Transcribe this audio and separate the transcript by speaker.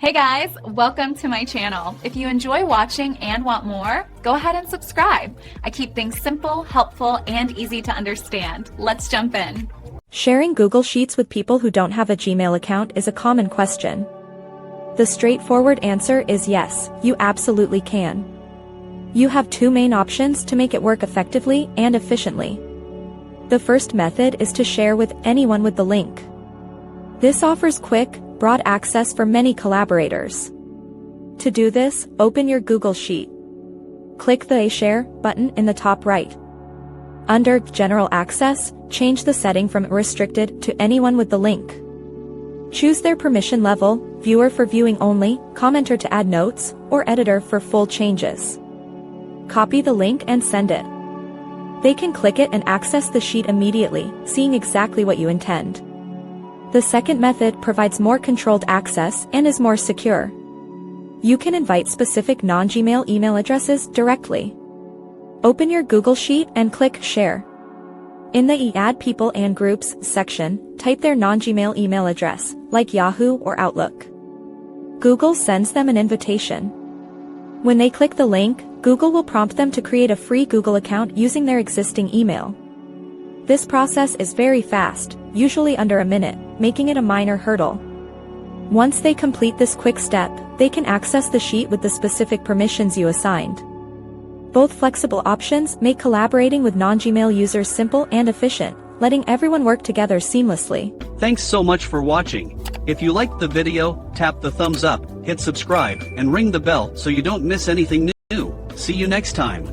Speaker 1: Hey guys, welcome to my channel. If you enjoy watching and want more, go ahead and subscribe. I keep things simple, helpful, and easy to understand. Let's jump in.
Speaker 2: Sharing Google Sheets with people who don't have a Gmail account is a common question. The straightforward answer is yes, you absolutely can. You have two main options to make it work effectively and efficiently. The first method is to share with anyone with the link. This offers quick, broad access for many collaborators. To do this, open your Google Sheet. Click the Share button in the top right. Under General Access, change the setting from Restricted to Anyone with the link. Choose their permission level, Viewer for viewing only, Commenter to add notes, or Editor for full changes. Copy the link and send it. They can click it and access the sheet immediately, seeing exactly what you intend. The second method provides more controlled access and is more secure. You can invite specific non-Gmail email addresses directly. Open your Google Sheet and click Share. In the Add People and Groups section, type their non-Gmail email address, like Yahoo or Outlook. Google sends them an invitation. When they click the link, Google will prompt them to create a free Google account using their existing email. This process is very fast, usually under a minute, making it a minor hurdle. Once they complete this quick step, they can access the sheet with the specific permissions you assigned. Both flexible options make collaborating with non-Gmail users simple and efficient, letting everyone work together seamlessly.
Speaker 3: Thanks so much for watching. If you liked the video, tap the thumbs up, hit subscribe, and ring the bell so you don't miss anything new. See you next time.